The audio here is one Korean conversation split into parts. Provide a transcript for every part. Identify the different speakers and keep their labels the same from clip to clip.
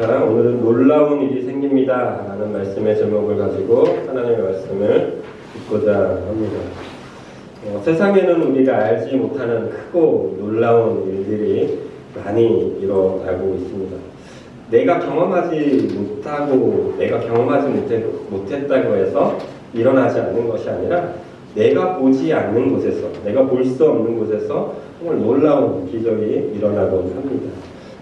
Speaker 1: 자, 오늘은 놀라운 일이 생깁니다 라는 말씀의 제목을 가지고 하나님의 말씀을 듣고자 합니다. 세상에는 우리가 알지 못하는 크고 놀라운 일들이 많이 일어나고 있습니다. 내가 경험하지 못하고 내가 경험하지 못했다고 해서 일어나지 않는 것이 아니라 내가 보지 않는 곳에서, 내가 볼 수 없는 곳에서 정말 놀라운 기적이 일어나곤 합니다.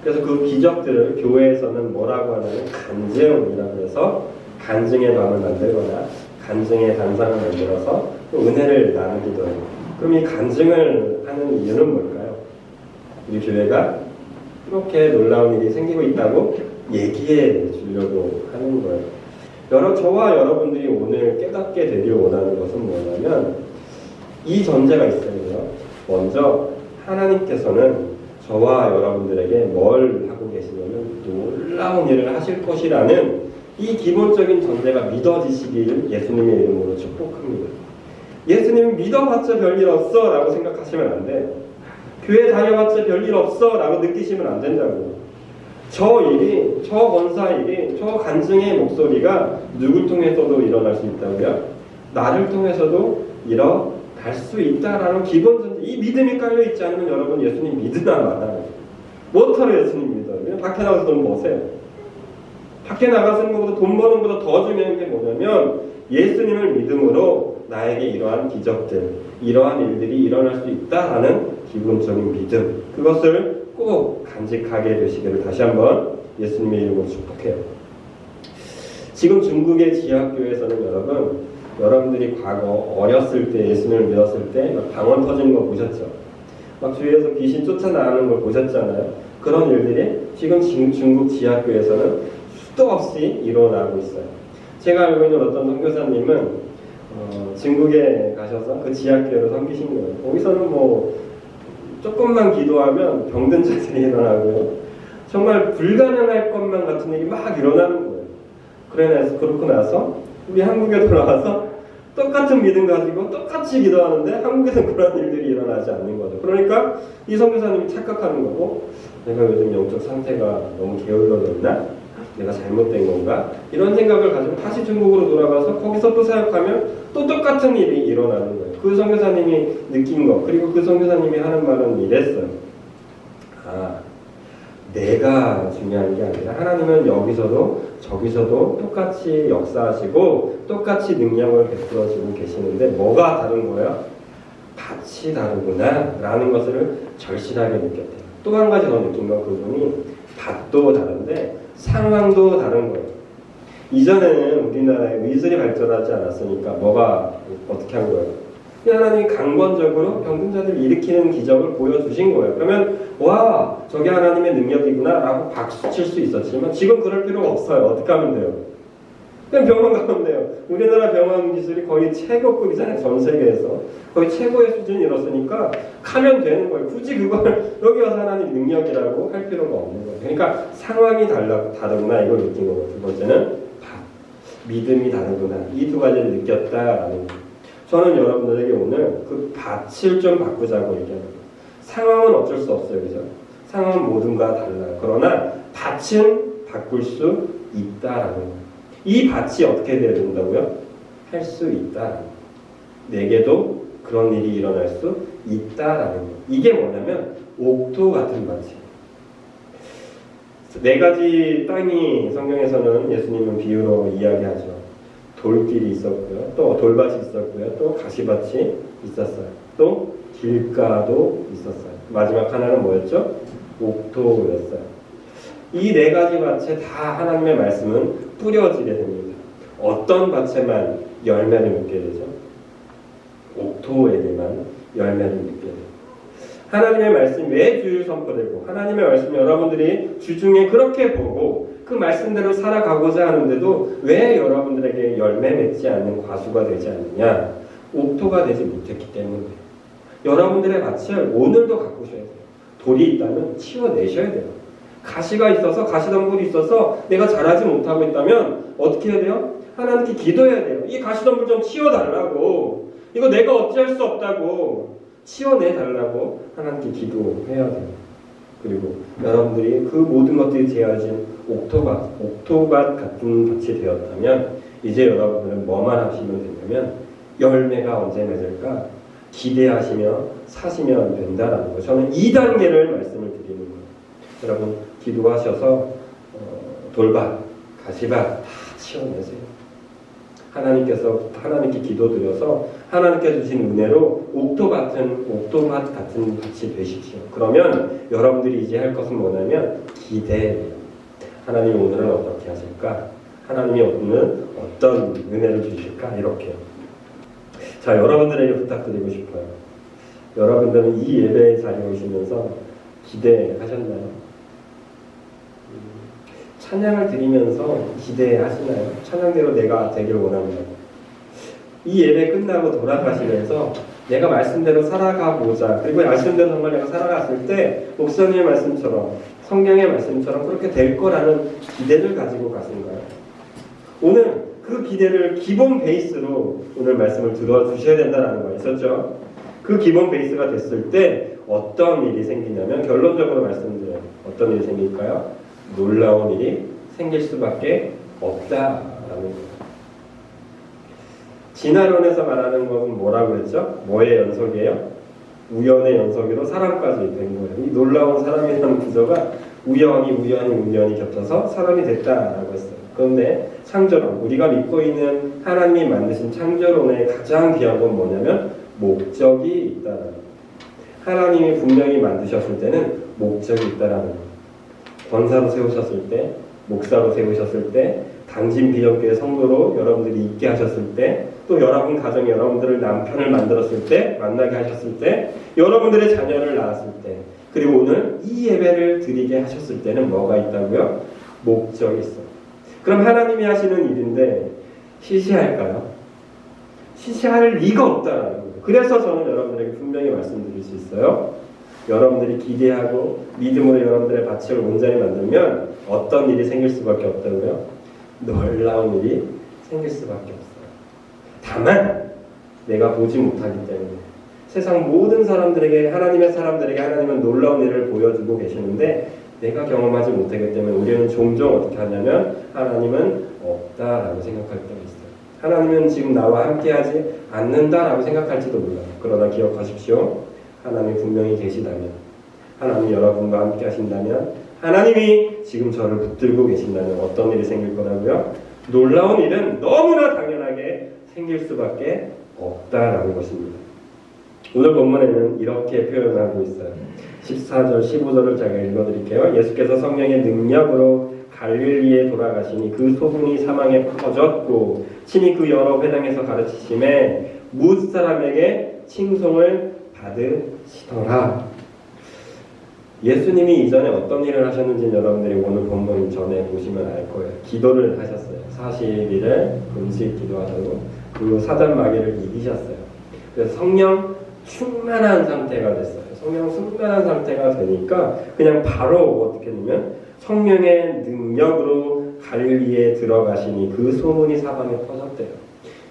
Speaker 1: 그래서 그 기적들을 교회에서는 뭐라고 하냐면 간증이라고 해서 간증의 밤을 만들거나 간증의 단상을 만들어서 또 은혜를 나누기도 해요. 그럼 이 간증을 하는 이유는 뭘까요? 우리 교회가 이렇게 놀라운 일이 생기고 있다고 얘기해 주려고 하는 거예요. 저와 여러분들이 오늘 깨닫게 되길 원하는 것은 뭐냐면 이 전제가 있어요. 먼저 하나님께서는 저와 여러분들에게 뭘 하고 계시냐면 놀라운 일을 하실 것이라는 이 기본적인 전제가 믿어지시길 예수님의 이름으로 축복합니다. 예수님은 믿어봤자 별일 없어 라고 생각하시면 안 돼요. 교회 다녀봤자 별일 없어 라고 느끼시면 안 된다고요. 저 일이, 저 권사 일이, 저 간증의 목소리가 누굴 통해서도 일어날 수 있다고요? 나를 통해서도 일어날 수 있다라는 기본 전제. 이 믿음이 깔려있지 않으면 여러분 예수님 믿으나 마나. 뭐하러 예수님 믿어요? 그냥 밖에 나가서 돈 버세요. 밖에 나가서 것보다 돈 버는 것보다 더 중요한 게 뭐냐면 예수님을 믿음으로 나에게 이러한 기적들, 이러한 일들이 일어날 수 있다라는 기본적인 믿음, 그것을 꼭 간직하게 되시기를 다시 한번 예수님의 이름으로 축복해요. 지금 중국의 지하교회에서는 여러분들이 과거 어렸을 때 예수님을 믿었을 때 막 방언 터지는 거 보셨죠? 막 주위에서 귀신 쫓아나가는 걸 보셨잖아요. 그런 일들이 지금 중국 지하교회에서는 수도 없이 일어나고 있어요. 제가 알고 있는 어떤 선교사님은 중국에 가셔서 그 지하교회로 섬기신 거예요. 거기서는 조금만 기도하면 병든 자들이 일어나고요. 정말 불가능할 것만 같은 일이 막 일어나는 거예요. 그러고 나서 우리 한국에 돌아와서 똑같은 믿음 가지고 똑같이 기도하는데 한국에서는 그런 일들이 일어나지 않는 거죠. 그러니까 이 선교사님이 착각하는 거고, 내가 요즘 영적 상태가 너무 게을러졌나? 내가 잘못된 건가? 이런 생각을 가지고 다시 중국으로 돌아가서 거기서 또 사역하면 또 똑같은 일이 일어나는 거예요. 그 선교사님이 느낀 거, 그리고 그 선교사님이 하는 말은 이랬어요. 내가 중요한 게 아니라 하나님은 여기서도 저기서도 똑같이 역사하시고 똑같이 능력을 베풀어주고 계시는데 뭐가 다른 거예요? 밭이 다르구나 라는 것을 절실하게 느꼈대요. 또 한 가지 더 느낀 건 그분이 밭도 다른데 상황도 다른 거예요. 이전에는 우리나라에 의술이 발전하지 않았으니까 어떻게 한 거예요? 하나님이 강권적으로 병든 자들을 일으키는 기적을 보여주신 거예요. 그러면 와, 저게 하나님의 능력이구나 라고 박수 칠 수 있었지만 지금 그럴 필요가 없어요. 어떻게 하면 돼요? 그냥 병원 가면 돼요. 우리나라 병원 기술이 거의 최고급이잖아요. 전 세계에서 거의 최고의 수준이 이렇으니까 가면 되는 거예요. 굳이 그걸 여기 와서 하나님 능력이라고 할 필요가 없는 거예요. 그러니까 상황이 다르구나 이걸 느낀 거고, 두 번째는 믿음이 다르구나, 이 두 가지를 느꼈다라는 거예요. 저는 여러분들에게 오늘 그 밭을 좀 바꾸자고 얘기합니다. 상황은 어쩔 수 없어요. 그죠? 상황은 모든가 달라요. 그러나 밭은 바꿀 수 있다라는 거예요. 이 밭이 어떻게 돼야 된다고요? 할 수 있다. 내게도 그런 일이 일어날 수 있다라는 거예요. 이게 뭐냐면 옥토 같은 밭이에요. 네 가지 땅이 성경에서는 예수님은 비유로 이야기하죠. 돌길이 있었고요. 또 돌밭이 있었고요. 또 가시밭이 있었어요. 또 길가도 있었어요. 마지막 하나는 뭐였죠? 옥토였어요. 이 네 가지 밭에 다 하나님의 말씀은 뿌려지게 됩니다. 어떤 밭에만 열매를 맺게 되죠? 옥토에게만 열매를 맺게 돼요. 하나님의 말씀이 왜 주일 선포되고 하나님의 말씀 여러분들이 주중에 그렇게 보고 그 말씀대로 살아가고자 하는데도 왜 여러분들에게 열매 맺지 않는 과수가 되지 않느냐? 옥토가 되지 못했기 때문이에요. 여러분들의 밭을 오늘도 가꾸셔야 돼요. 돌이 있다면 치워내셔야 돼요. 가시가 있어서, 가시덤불이 있어서 내가 잘하지 못하고 있다면 어떻게 해야 돼요? 하나님께 기도해야 돼요. 이 가시덤불 좀 치워달라고. 이거 내가 어찌할 수 없다고 치워내달라고 하나님께 기도해야 돼요. 그리고 여러분들이 그 모든 것들이 되어진 옥토밭 같은 밭이 되었다면 이제 여러분들은 뭐만 하시면 되냐면 열매가 언제 맺을까 기대하시며 사시면 된다라는 거. 저는 2단계를 말씀을 드리는 거예요. 여러분 기도하셔서 돌밭, 가시밭 다 치워내세요. 하나님께 기도드려서 하나님께 주신 은혜로 옥토밭 같은 밭이 되십시오. 그러면 여러분들이 이제 할 것은 뭐냐면 기대해요. 하나님이 오늘은 어떻게 하실까? 하나님이 오늘 어떤 은혜를 주실까? 이렇게요. 자, 여러분들에게 부탁드리고 싶어요. 여러분들은 이 예배의 자리에 오시면서 기대하셨나요? 찬양을 드리면서 기대하시나요? 찬양대로 내가 되길 원합니다. 이 예배 끝나고 돌아가시면서 내가 말씀대로 살아가보자. 그리고 말씀대로 정말 내가 살아갔을 때 목사님의 말씀처럼 성경의 말씀처럼 그렇게 될 거라는 기대를 가지고 가신가요? 오늘 그 기대를 기본 베이스로 오늘 말씀을 들어주셔야 된다는 거 있었죠? 그 기본 베이스가 됐을 때 어떤 일이 생기냐면 결론적으로 말씀드려요. 어떤 일이 생길까요? 놀라운 일이 생길 수밖에 없다라는 거예요. 진화론에서 말하는 것은 뭐라고 했죠? 뭐의 연속이에요? 우연의 연속으로 사람까지 된 거예요. 이 놀라운 사람이라는 구조가 우연히 겹쳐서 사람이 됐다라고 했어요. 그런데 창조론, 우리가 믿고 있는 하나님이 만드신 창조론의 가장 귀한 건 뭐냐면 목적이 있다라는 거예요. 하나님이 분명히 만드셨을 때는 목적이 있다라는 거예요. 권사로 세우셨을 때, 목사로 세우셨을 때, 당진 비전교회 성도로 여러분들이 있게 하셨을 때, 또 여러분 가정에 여러분들을 남편을 만들었을 때, 만나게 하셨을 때, 여러분들의 자녀를 낳았을 때, 그리고 오늘 이 예배를 드리게 하셨을 때는 뭐가 있다고요? 목적이 있어요. 그럼 하나님이 하시는 일인데 시시할까요? 시시할 리가 없다라는 거예요. 그래서 저는 여러분들에게 분명히 말씀드릴 수 있어요. 여러분들이 기대하고 믿음으로 여러분들의 밭을 온전히 만들면 어떤 일이 생길 수밖에 없다고요? 놀라운 일이 생길 수밖에 없어요. 다만 내가 보지 못하기 때문에 세상 모든 사람들에게 하나님의 사람들에게 하나님은 놀라운 일을 보여주고 계시는데 내가 경험하지 못하기 때문에 우리는 종종 어떻게 하냐면 하나님은 없다라고 생각할 때가 있어요. 하나님은 지금 나와 함께하지 않는다라고 생각할지도 몰라요. 그러나 기억하십시오. 하나님이 분명히 계시다면, 하나님이 여러분과 함께 하신다면, 하나님이 지금 저를 붙들고 계신다면 어떤 일이 생길 거라고요? 놀라운 일은 너무나 당연하게 생길 수밖에 없다라는 것입니다. 오늘 본문에는 이렇게 표현하고 있어요. 14절, 15절을 제가 읽어드릴게요. 예수께서 성령의 능력으로 갈릴리에 돌아가시니 그 소문이 사방에 퍼졌고 친히 그 여러 회당에서 가르치심에 뭇 사람에게 칭송을 받으시더라. 예수님이 이전에 어떤 일을 하셨는지 여러분들이 오늘 본문 전에 보시면 알 거예요. 기도를 하셨어요. 40일을 금식 기도하시고 그 사단 마귀를 이기셨어요. 그래서 성령 충만한 상태가 됐어요. 성령 충만한 상태가 되니까 그냥 바로 어떻게 되냐면 성령의 능력으로 갈릴리에 들어가시니 그 소문이 사방에 퍼졌대요.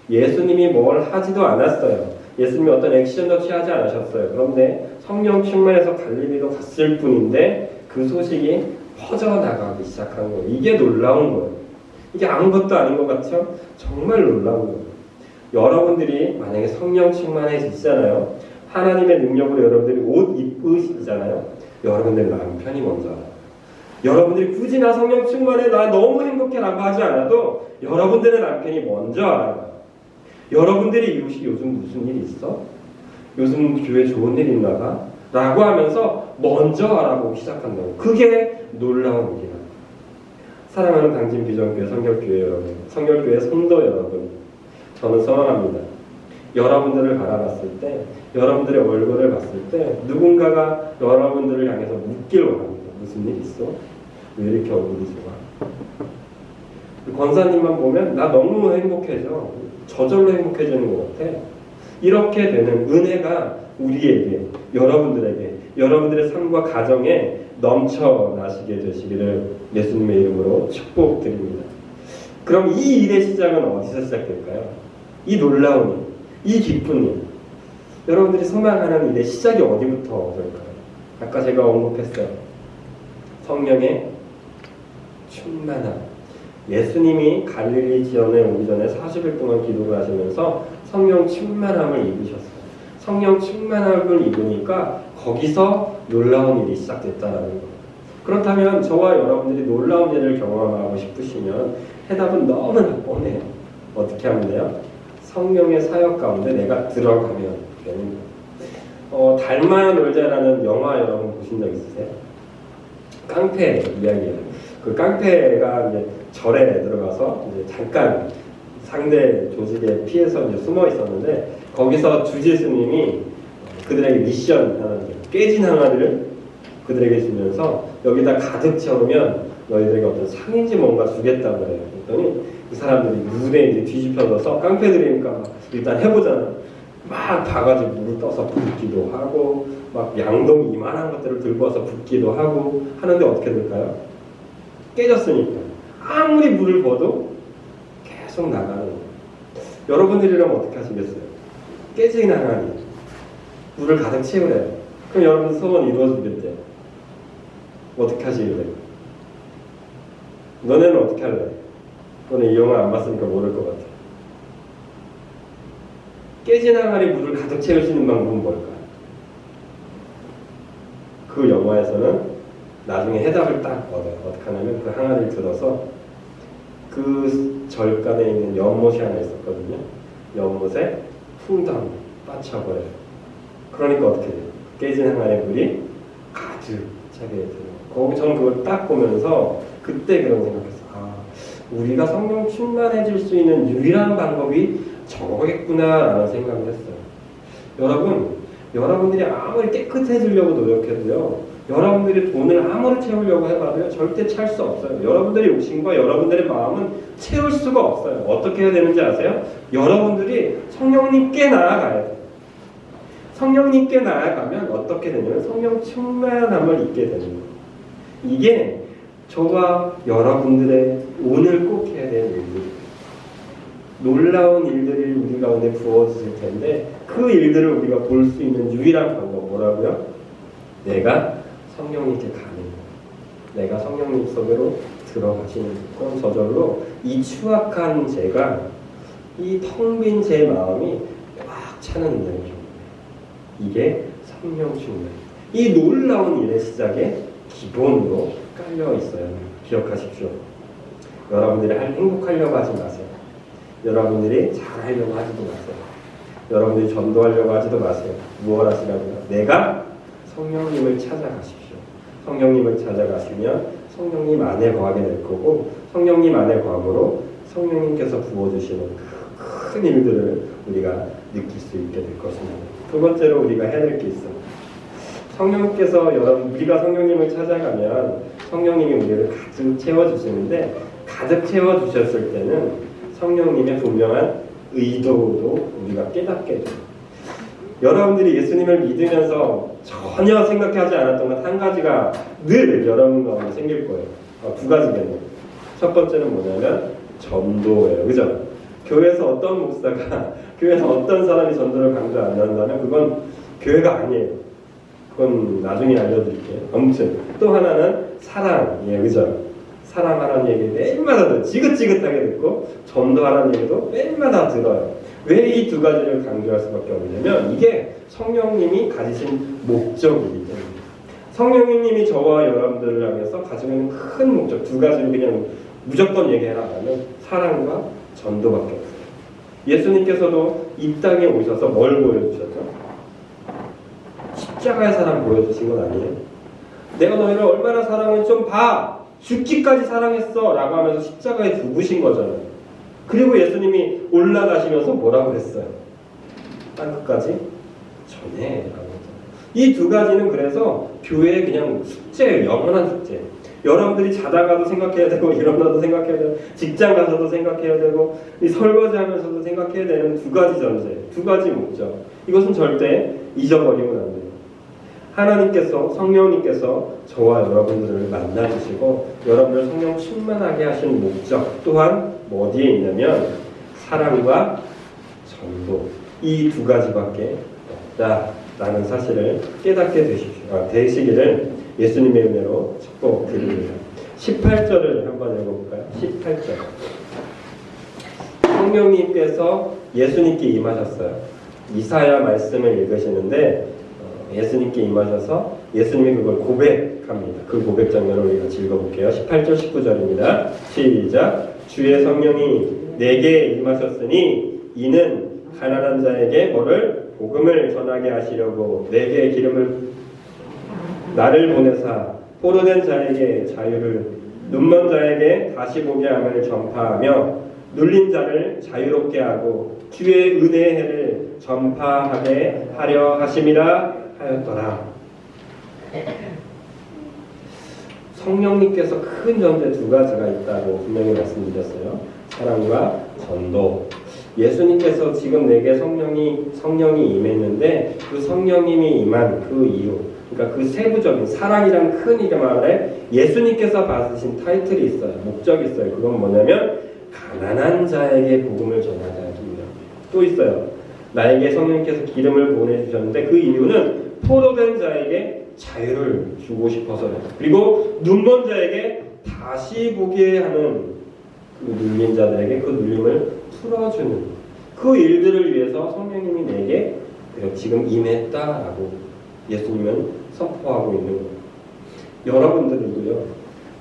Speaker 1: 예수님이 뭘 하지도 않았어요. 예수님이 어떤 액션도 취하지 않으셨어요. 그런데 성령 충만해서 갈릴리로 갔을 뿐인데 그 소식이 퍼져나가기 시작한 거예요. 이게 놀라운 거예요. 이게 아무것도 아닌 것 같죠? 정말 놀라운 거예요. 여러분들이 만약에 성령 충만해지잖아요. 하나님의 능력으로 여러분들이 옷 입으시잖아요. 여러분들 남편이 먼저 알아요. 여러분들이 굳이 나 성령 충만해 나 너무 행복해라고 하지 않아도 여러분들의 남편이 먼저 알아요. 여러분들이 이웃이 요즘 무슨 일 있어? 요즘 교회 좋은 일 있나 봐? 라고 하면서 먼저 알아보기 시작한다고. 그게 놀라운 일이다. 사랑하는 당진 비전교회 성결교회 여러분, 성결교회 성도 여러분, 저는 소망합니다. 여러분들을 바라봤을 때, 여러분들의 얼굴을 봤을 때 누군가가 여러분들을 향해서 묻길 원합니다. 무슨 일 있어? 왜 이렇게 얼굴이 좋아? 권사님만 보면 나 너무 행복해져. 저절로 행복해지는 것 같아. 이렇게 되는 은혜가 우리에게, 여러분들에게, 여러분들의 삶과 가정에 넘쳐나시게 되시기를 예수님의 이름으로 축복드립니다. 그럼 이 일의 시작은 어디서 시작될까요? 이 놀라운 일, 이 기쁜 일, 여러분들이 소망하는 일의 시작이 어디부터 될까요? 아까 제가 언급했어요. 성령의 충만함. 예수님이 갈릴리 지역에 오기 전에 40일 동안 기도를 하시면서 성령 충만함을 입으셨어요. 성령 충만함을 입으니까 거기서 놀라운 일이 시작됐다라는 거예요. 그렇다면 저와 여러분들이 놀라운 일을 경험하고 싶으시면 해답은 너무나 뻔해요. 어떻게 하면 돼요? 성령의 사역 가운데 내가 들어가면 되는 거예요. 달마 놀자라는 영화 여러분 보신 적 있으세요? 깡패 이야기예요. 그 깡패가 이제 절에 들어가서 이제 잠깐 상대 조직에 피해서 이제 숨어 있었는데 거기서 주지 스님이 그들에게 미션 하나, 깨진 항아리를 그들에게 주면서 여기다 가득 채우면 너희들에게 어떤 상인지 뭔가 주겠다고 해요. 그랬더니 그 사람들이 물에 이제 뒤집혀져서 깡패들이니까 일단 해보잖아. 막 바가지 물을 떠서 붓기도 하고 막 양동 이만한 것들을 들고 와서 붓기도 하고 하는데 어떻게 될까요? 깨졌으니까 아무리 물을 부어도 계속 나가는 거예요. 여러분들이라면 어떻게 하시겠어요? 깨진 항아리 물을 가득 채우래요. 그럼 여러분 소원 이루어지겠대요. 어떻게 하시길래? 너네는 어떻게 할래? 너네 이 영화 안 봤으니까 모를 것 같아. 깨진 항아리 물을 가득 채울 수 있는 방법은 뭘까요? 그 영화에서는 나중에 해답을 딱 얻어요. 어떻게 하냐면 그 항아리를 들어서 그 절간에 있는 연못이 하나 있었거든요. 연못에 풍덩 빠쳐버려요. 그러니까 어떻게 돼요? 깨진 항아리 물이 가득 차게 돼요. 저는 그걸 딱 보면서 그때 그런 생각했어요. 아, 우리가 성령 충만해질 수 있는 유일한 방법이 저거겠구나라는 생각을 했어요. 여러분들이 아무리 깨끗해지려고 노력해도요, 여러분들이 돈을 아무리 채우려고 해봐도요, 절대 찰 수 없어요. 여러분들의 욕심과 여러분들의 마음은 채울 수가 없어요. 어떻게 해야 되는지 아세요? 여러분들이 성령님께 나아가야 돼요. 성령님께 나아가면 어떻게 되냐면 성령 충만함을 입게 되는 거예요. 이게 저와 여러분들의 오늘 꼭 해야 될 일들이에요. 놀라운 일들이 우리 가운데 부어질 텐데 그 일들을 우리가 볼 수 있는 유일한 방법 뭐라고요? 내가 성령님께 가는 거예요. 내가 성령님 속으로 들어가시는 그런 저절로 이 추악한 제가 이 텅 빈 제 마음이 꽉 차는 은혜를 줍니다. 이게 성령 충만. 이 놀라운 일의 시작에 기본으로 깔려 있어요. 기억하십시오. 여러분들이 행복하려고 하지 마세요. 여러분들이 잘하려고 하지도 마세요. 여러분들이 전도하려고 하지도 마세요. 무엇 하시라고요? 내가 성령님을 찾아가십시오. 성령님을 찾아가시면 성령님 안에 거하게 될 거고 성령님 안에 거함으로 성령님께서 부어주시는 큰 일들을 우리가 느낄 수 있게 될 것입니다. 두 번째로 우리가 해야 될 게 있어요. 성령님께서 우리가 성령님을 찾아가면 성령님이 우리를 가득 채워주시는데 가득 채워주셨을 때는 성령님의 분명한 의도도 우리가 깨닫게 돼요. 여러분들이 예수님을 믿으면서 전혀 생각하지 않았던 것 한 가지가 늘 여러분 가운데 생길 거예요. 두 가지겠네요. 첫 번째는 뭐냐면 전도예요. 그죠? 교회에서 어떤 목사가 교회에서 어떤 사람이 전도를 강조 안 한다면 그건 교회가 아니에요. 그건 나중에 알려드릴게요. 아무튼 또 하나는 사랑이에요. 그죠? 사랑하라는 얘기 매일마다 듣고 지긋지긋하게 듣고 전도하라는 얘기도 매일마다 들어요. 왜 이 두 가지를 강조할 수밖에 없냐면 이게 성령님이 가지신 목적이기 때문에 성령님이 저와 여러분들을 향해서 가지고 있는 큰 목적 두 가지를 그냥 무조건 얘기해라 하면 사랑과 전도밖에 없어요. 예수님께서도 이 땅에 오셔서 뭘 보여주셨죠? 십자가의 사랑 보여주신 건 아니에요. 내가 너희를 얼마나 사랑했는지 좀 봐. 죽기까지 사랑했어 라고 하면서 십자가에 죽으신 거잖아요. 그리고 예수님이 올라가시면서 뭐라고 했어요? 땅끝까지 전해 라고 했잖아요. 이 두 가지는 그래서 교회의 그냥 숙제예요. 영원한 숙제. 여러분들이 자다가도 생각해야 되고 일어나도 생각해야 되고 직장 가서도 생각해야 되고 이 설거지하면서도 생각해야 되는 두 가지 전제, 두 가지 목적. 이것은 절대 잊어버리면 안 돼요. 하나님께서 성령님께서 저와 여러분들을 만나주시고 여러분을 성령 충만하게 하신 목적 또한 어디에 있냐면 사랑과 전도 이 두 가지밖에 없다라는 사실을 깨닫게 되시기를 예수님의 은혜로 축복드립니다. 18절을 한번 읽어볼까요? 18절. 성령님께서 예수님께 임하셨어요. 이사야 말씀을 읽으시는데 예수님께 임하셔서 예수님이 그걸 고백합니다. 그 고백 장면을 우리가 같이 읽어볼게요. 18절 19절입니다. 시작. 주의 성령이 내게 임하셨으니 이는 가난한 자에게 뭐를 복음을 전하게 하시려고 내게 나를 보내사 포로된 자에게 자유를 눈먼 자에게 다시 보게 함을 전파하며 눌린 자를 자유롭게 하고 주의 은혜의 해를 전파하게 하려 하심이라 하였더라. 성령님께서 큰 전제 두 가지가 있다고 분명히 말씀드렸어요. 사랑과 전도. 예수님께서 지금 내게 성령이 임했는데 그 성령님이 임한 그 이유, 그러니까 그 세부적인 사랑이란 큰 이름 아래 예수님께서 받으신 타이틀이 있어요. 목적이 있어요. 그건 뭐냐면 가난한 자에게 복음을 전하게 하십니다. 또 있어요. 나에게 성령님께서 기름을 보내주셨는데 그 이유는 포로된 자에게 자유를 주고 싶어서요. 그리고 눈먼 자에게 다시 보게 하는 그 눌린 자들에게 그 눌림을 풀어주는 그 일들을 위해서 성령님이 내게 지금 임했다라고 예수님은 선포하고 있는 거예요. 여러분들도요,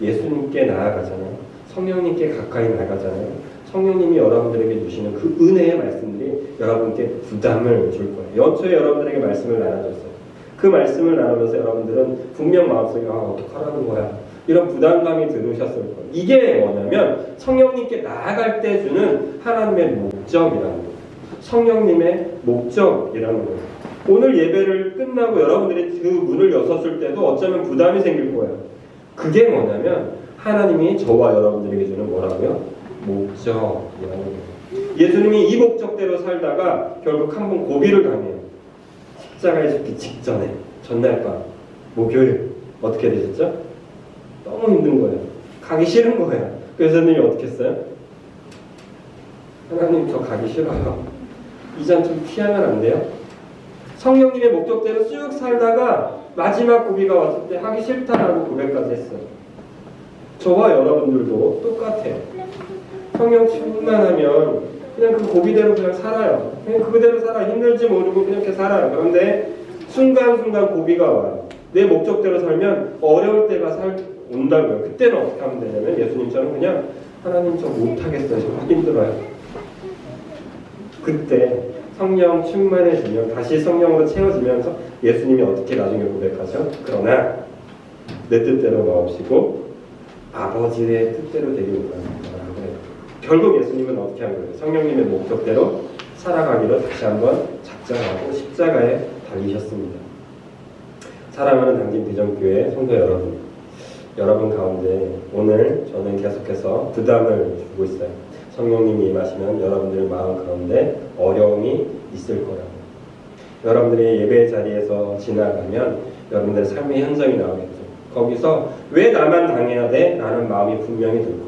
Speaker 1: 예수님께 나아가잖아요. 성령님께 가까이 나가잖아요. 성령님이 여러분들에게 주시는 그 은혜의 말씀들이 여러분께 부담을 줄 거예요. 연초에 여러분들에게 말씀을 나눠줬어요. 그 말씀을 나누면서 여러분들은 분명 마음속에 어떡하라는 거야, 이런 부담감이 들으셨을 거예요. 이게 뭐냐면 성령님께 나아갈 때 주는 하나님의 목적이라는 거예요. 성령님의 목적이라는 거예요. 오늘 예배를 끝나고 여러분들이 그 문을 여섰을 때도 어쩌면 부담이 생길 거예요. 그게 뭐냐면 하나님이 저와 여러분들에게 주는 뭐라고요? 목적이라는 거예요. 예수님이 이 목적대로 살다가 결국 한 번 고비를 당해요. 십자가에 죽기 직전에 전날 밤 목요일 어떻게 되셨죠? 너무 힘든 거예요. 가기 싫은 거예요. 그래서 예수님이 어떻게 했어요? 하나님, 저 가기 싫어요. 이 잔 좀 피하면 안 돼요? 성령님의 목적대로 쭉 살다가 마지막 고비가 왔을 때 하기 싫다라고 고백까지 했어요. 저와 여러분들도 똑같아요. 성령 충만하면 그냥 그 고비대로 그냥 살아요. 그냥 그대로 살아. 힘들지 모르고 그냥 이렇게 살아요. 그런데 순간순간 고비가 와요. 내 목적대로 살면 어려울 때가 온다고요. 그때는 어떻게 하면 되냐면 예수님처럼 그냥 하나님 저 못하겠어요. 정말 힘들어요. 그때 성령 충만해지면 다시 성령으로 채워지면서 예수님이 어떻게 나중에 고백하죠? 그러나 내 뜻대로 마옵시고 아버지의 뜻대로 되길 원합니다. 결국 예수님은 어떻게 한 거예요? 성령님의 목적대로 살아가기로 다시 한번 작정하고 십자가에 달리셨습니다. 사랑하는 당진 비전교회 성도 여러분 가운데 오늘 저는 계속해서 부담을 주고 있어요. 성령님이 임하시면 여러분들 마음 가운데 어려움이 있을 거라고. 여러분들이 예배 자리에서 지나가면 여러분들의 삶의 현장이 나오겠죠. 거기서 왜 나만 당해야 돼? 라는 마음이 분명히 들 거예요.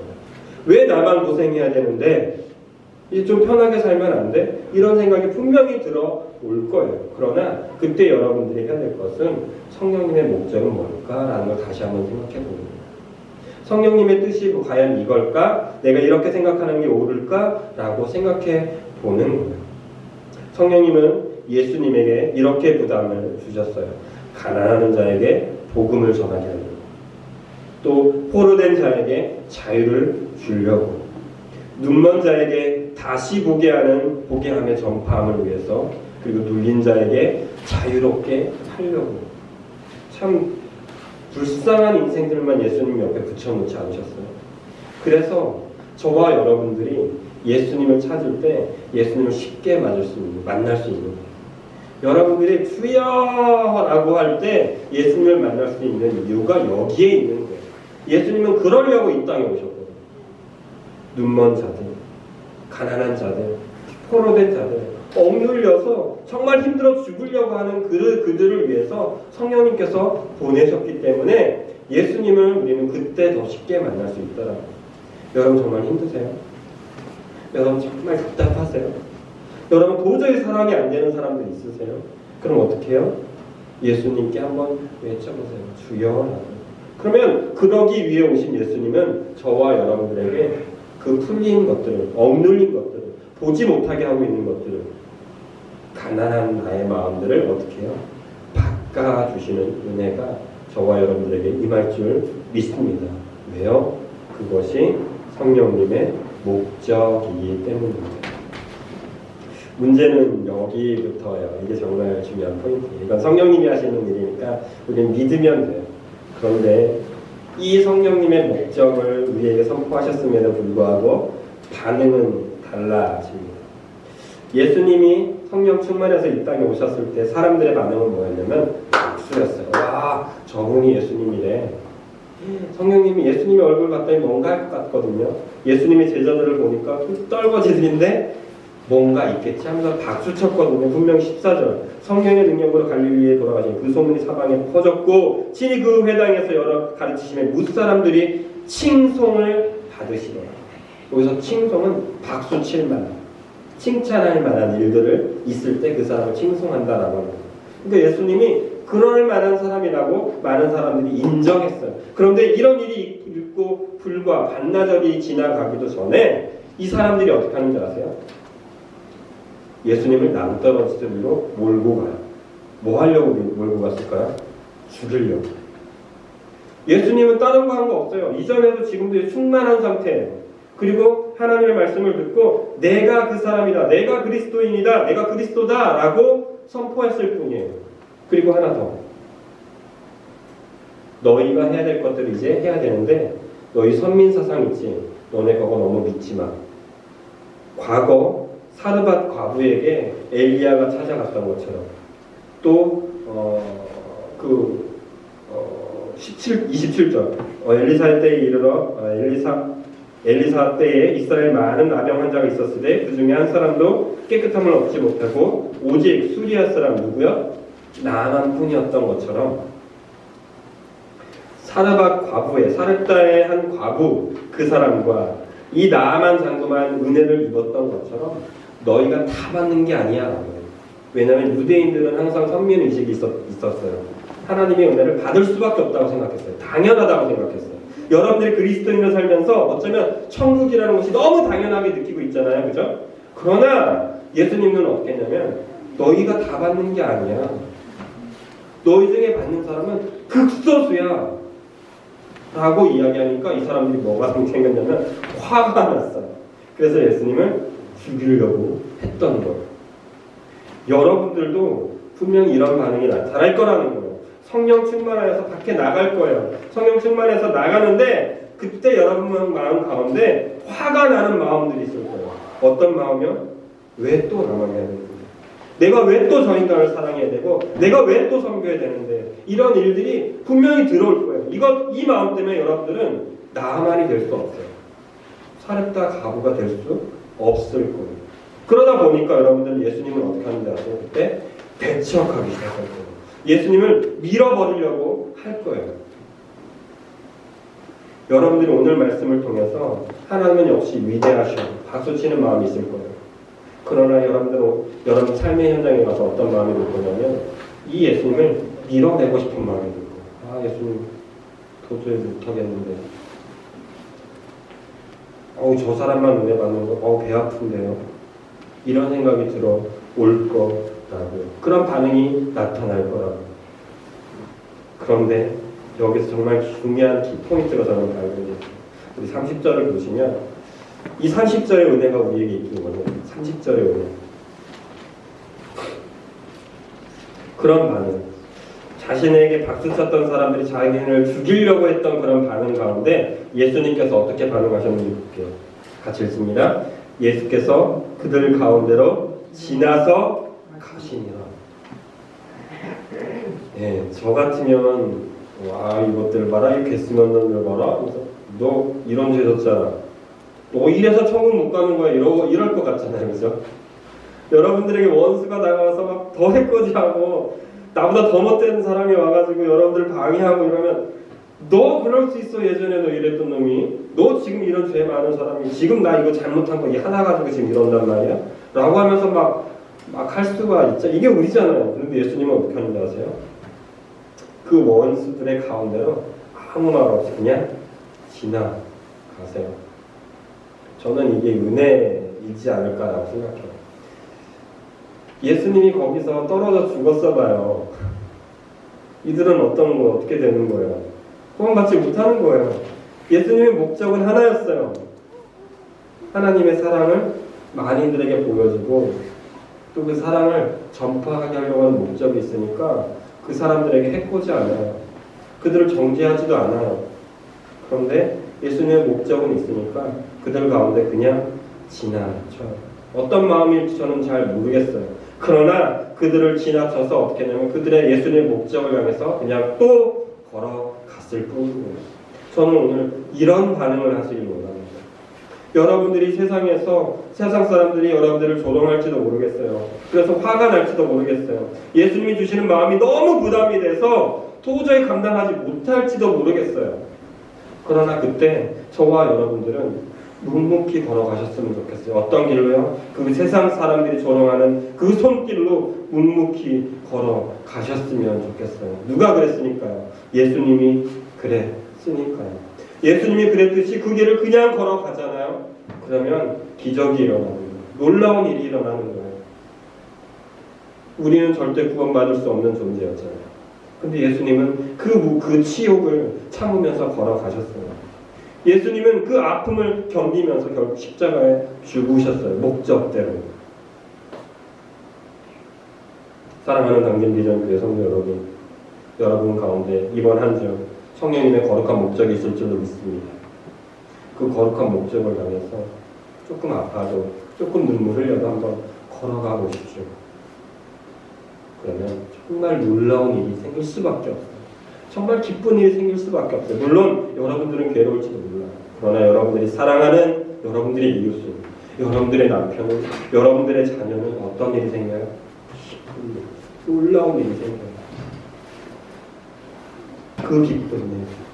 Speaker 1: 왜 나만 고생해야 되는데 좀 편하게 살면 안 돼? 이런 생각이 분명히 들어올 거예요. 그러나 그때 여러분들이 해야 될 것은 성령님의 목적은 뭘까라는 걸 다시 한번 생각해 보는 거예요. 성령님의 뜻이 과연 이걸까? 내가 이렇게 생각하는 게 옳을까? 라고 생각해 보는 거예요. 성령님은 예수님에게 이렇게 부담을 주셨어요. 가난한 자에게 복음을 전하게 하려고, 또 포로된 자에게 자유를 주려고, 눈먼 자에게 다시 보게 함의 전파함을 위해서, 그리고 눌린 자에게 자유롭게 하려고. 참 불쌍한 인생들만 예수님 옆에 붙여놓지 않으셨어요. 그래서 저와 여러분들이 예수님을 찾을 때 예수님을 쉽게 만날 수 있는 거예요. 여러분들이 주여라고 할 때 예수님을 만날 수 있는 이유가 여기에 있는 거예요. 예수님은 그러려고 이 땅에 오셨거든요. 눈먼 자들, 가난한 자들, 포로된 자들, 억눌려서 정말 힘들어 죽으려고 하는 그들을 위해서 성령님께서 보내셨기 때문에 예수님을 우리는 그때 더 쉽게 만날 수 있더라고요. 여러분 정말 힘드세요? 여러분 정말 답답하세요? 여러분 도저히 사랑이 안 되는 사람들 있으세요? 그럼 어떻게 해요? 예수님께 한번 외쳐보세요. 주여. 그러면 그러기 위해 오신 예수님은 저와 여러분들에게 그 풀린 것들을, 억눌린 것들을, 보지 못하게 하고 있는 것들을, 가난한 나의 마음들을 어떻게 해요? 바꿔주시는 은혜가 저와 여러분들에게 임할 줄 믿습니다. 왜요? 그것이 성령님의 목적이기 때문입니다. 문제는 여기부터예요. 이게 정말 중요한 포인트예요. 이건 성령님이 하시는 일이니까 우리는 믿으면 돼요. 그런데 이 성령님의 목적을 우리에게 선포하셨음에도 불구하고 반응은 달라집니다. 예수님이 성령 충만해서 이 땅에 오셨을 때 사람들의 반응은 뭐였냐면 박수였어요. 와, 저분이 예수님이래. 성령님이 예수님의 얼굴 봤더니 뭔가 할 것 같거든요. 예수님의 제자들을 보니까 떨거지들인데 뭔가 있겠지 하면서 박수 쳤거든요. 분명 14절 성령의 능력으로 갈릴리에 돌아가신 그 소문이 사방에 퍼졌고 친히 그 회당에서 여러 가르치심에 무사람들이 칭송을 받으시더라. 여기서 칭송은 박수 칠만, 칭찬할 만한 일들을 있을 때 그 사람을 칭송한다라고 합니다. 그러니까 예수님이 그럴 만한 사람이라고 많은 사람들이 인정했어요. 그런데 이런 일이 있고 불과 반나절이 지나가기도 전에 이 사람들이 어떻게 하는지 아세요? 예수님을 낭떠러지로 몰고 가요. 뭐 하려고 몰고 갔을까요? 죽이려고. 예수님은 다른 거 한 거 없어요. 이전에도 지금도 충만한 상태예요. 그리고 하나님의 말씀을 듣고 내가 그 사람이다, 내가 그리스도인이다, 내가 그리스도다 라고 선포했을 뿐이에요. 그리고 하나 더, 너희가 해야 될 것들을 이제 해야 되는데 너희 선민사상 있지, 너네 그거 너무 믿지 마. 과거 사르밧 과부에게 엘리야가 찾아갔던 것처럼 또 27절 엘리사 때에 이르러 엘리사 때에 이스라엘 많은 나병 환자가 있었으되 그 중에 한 사람도 깨끗함을 얻지 못하고 오직 수리아 사람 누구요? 나만 뿐이었던 것처럼 사르밧 과부의 사렙다의 한 과부 그 사람과 이 나아만 장구만 은혜를 입었던 것처럼 너희가 다 받는 게 아니야. 왜냐하면 유대인들은 항상 선민의식이 있었어요. 하나님의 은혜를 받을 수밖에 없다고 생각했어요. 당연하다고 생각했어요. 여러분들이 그리스도인으로 살면서 어쩌면 천국이라는 것이 너무 당연하게 느끼고 있잖아요. 그죠? 그러나 예수님은 어떻게 했냐면 너희가 다 받는 게 아니야. 너희 중에 받는 사람은 극소수야. 라고 이야기하니까 이 사람들이 뭐가 생겼냐면 화가 났어요. 그래서 예수님을 죽이려고 했던 거예요. 여러분들도 분명히 이런 반응이 나타날 거라는 거예요. 성령 충만하여서 밖에 나갈 거예요. 성령 충만해서 나가는데 그때 여러분 마음 가운데 화가 나는 마음들이 있을 거예요. 어떤 마음이요? 왜 또 나만 해야 되는데? 내가 왜 또 저 인간을 사랑해야 되고 내가 왜 또 섬겨야 되는데? 이런 일들이 분명히 들어올 거예요. 이 마음 때문에 여러분들은 나만이 될 수 없어요. 사렙다 과부가 될 수 없을 거예요. 그러다 보니까 여러분들은 예수님은 어떻게 하는지 아세요? 그때 배척하기 시작할 거예요. 예수님을 밀어버리려고 할 거예요. 여러분들이 오늘 말씀을 통해서 하나님은 역시 위대하셔 박수치는 마음이 있을 거예요. 그러나 여러분 삶의 현장에 가서 어떤 마음이 들 거냐면 이 예수님을 밀어내고 싶은 마음이 들 거예요. 아, 예수님 도저히 못하겠는데 저 사람만 은혜 받는 거 배 아픈데요. 이런 생각이 들어 올 거라고요. 그런 반응이 나타날 거라고요. 그런데 여기서 정말 중요한 키포인트가 저는 발견돼요. 우리 30절을 보시면 이 30절의 은혜가 우리에게 있거든요. 30절의 은혜. 그런 반응. 자신에게 박수쳤던 사람들이 자기를 죽이려고 했던 그런 반응 가운데 예수님께서 어떻게 반응하셨는지 볼게요. 같이 읽습니다. 예수께서 그들 가운데로 지나서 가시니라. 네, 저 같으면 와 이것들 봐라, 이 개쓰는 놈들 봐라. 너 이런 죄 졌잖아. 너 이래서 천국 못 가는 거야. 이럴 것 같잖아요, 그죠? 여러분들에게 원수가 다가와서 막 더 해코지하고 나보다 더 못된 사람이 와가지고 여러분들 방해하고 이러면 너 그럴 수 있어. 예전에 너 이랬던 놈이 너 지금 이런 죄 많은 사람이 지금 나 이거 잘못한 거 이 하나 가지고 지금 이런단 말이야? 라고 하면서 막 할 수가 있죠. 이게 우리잖아요. 그런데 예수님은 어떻게 하는지 아세요? 그 원수들의 가운데로 아무 말 없이 그냥 지나가세요. 저는 이게 은혜이지 않을까라고 생각해요. 예수님이 거기서 떨어져 죽었어 봐요. 이들은 어떻게 되는 거예요? 구원받지 못하는 거예요. 예수님의 목적은 하나였어요. 하나님의 사랑을 많이들에게 보여주고 또 그 사랑을 전파하게 하려고 하는 목적이 있으니까 그 사람들에게 해코지 않아요. 그들을 정죄하지도 않아요. 그런데 예수님의 목적은 있으니까 그들 가운데 그냥 지나쳐요. 어떤 마음일지 저는 잘 모르겠어요. 그러나 그들을 지나쳐서 어떻게 하냐면 그들의 예수님의 목적을 향해서 그냥 또 걸어갔을 뿐이에요. 저는 오늘 이런 반응을 하시길 원합니다. 여러분들이 세상에서 세상 사람들이 여러분들을 조롱할지도 모르겠어요. 그래서 화가 날지도 모르겠어요. 예수님이 주시는 마음이 너무 부담이 돼서 도저히 감당하지 못할지도 모르겠어요. 그러나 그때 저와 여러분들은 묵묵히 걸어가셨으면 좋겠어요. 어떤 길로요? 그 세상 사람들이 조롱하는 그 손길로 묵묵히 걸어가셨으면 좋겠어요. 누가 그랬으니까요? 예수님이 그랬으니까요. 예수님이 그랬듯이 그 길을 그냥 걸어가잖아요. 그러면 기적이 일어나는 거예요. 놀라운 일이 일어나는 거예요. 우리는 절대 구원받을 수 없는 존재였잖아요. 근데 예수님은 그 치욕을 참으면서 걸어가셨어요. 예수님은 그 아픔을 견디면서 결국 십자가에 죽으셨어요. 목적대로. 사랑하는 당진비전교회 성도 여러분 가운데 이번 한 주 성령님의 거룩한 목적이 있을 줄로 믿습니다. 그 거룩한 목적을 향해서 조금 아파도 조금 눈물 흘려도 한번 걸어가 보십시오. 그러면 정말 놀라운 일이 생길 수밖에 없어요. 정말 기쁜 일이 생길 수밖에 없어요. 물론 여러분들은 괴로울지도 몰라요. 그러나 여러분들이 사랑하는 여러분들의 이웃은, 여러분들의 남편은, 여러분들의 자녀는 어떤 일이 생겨요? 기쁜 일, 놀라운 일이 생겨요. 그 기쁜 일,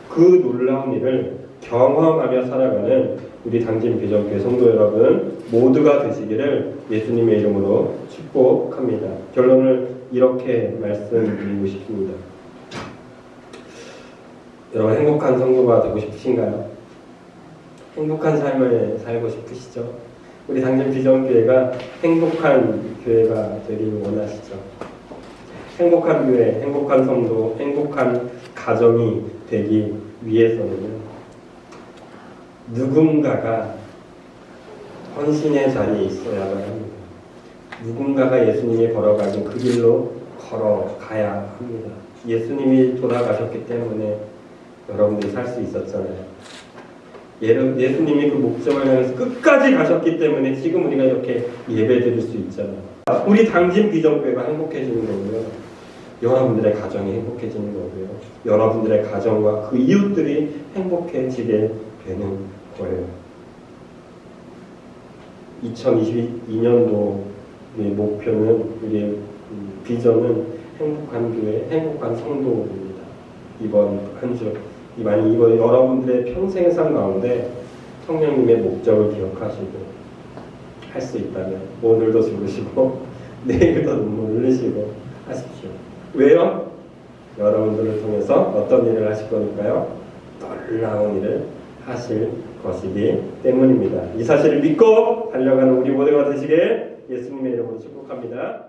Speaker 1: 그 놀라운 일을 경험하며 살아가는 우리 당진비전교회 성도 여러분 모두가 되시기를 예수님의 이름으로 축복합니다. 결론을 이렇게 말씀드리고 싶습니다. 여러분 행복한 성도가 되고 싶으신가요? 행복한 삶을 살고 싶으시죠? 우리 당진비전교회가 행복한 교회가 되기를 원하시죠? 행복한 교회, 행복한 성도, 행복한 가정이 되기 위해서는요, 누군가가 헌신의 자리에 있어야만 합니다. 누군가가 예수님이 걸어가신 그 길로 걸어가야 합니다. 예수님이 돌아가셨기 때문에 여러분들이 살 수 있었잖아요. 예수님이 그 목적을 향해서 끝까지 가셨기 때문에 지금 우리가 이렇게 예배드릴 수 있잖아요. 우리 당진비전교회가 행복해지는 거고요. 여러분들의 가정이 행복해지는 거고요. 여러분들의 가정과 그 이웃들이 행복해지게 되는 거예요. 2022년도 목표는, 우리의 비전은 행복한 교회, 행복한 성도입니다. 이번 한 주, 이번 여러분들의 평생의 삶 가운데 성령님의 목적을 기억하시고 할 수 있다면 오늘도 죽으시고 내일도 눈물 흘리시고 하십시오. 왜요? 여러분들을 통해서 어떤 일을 하실 거니까요? 놀라운 일을 하실 것이기 때문입니다. 이 사실을 믿고 달려가는 우리 모두가 되시길 예수님의 이름으로 축복합니다.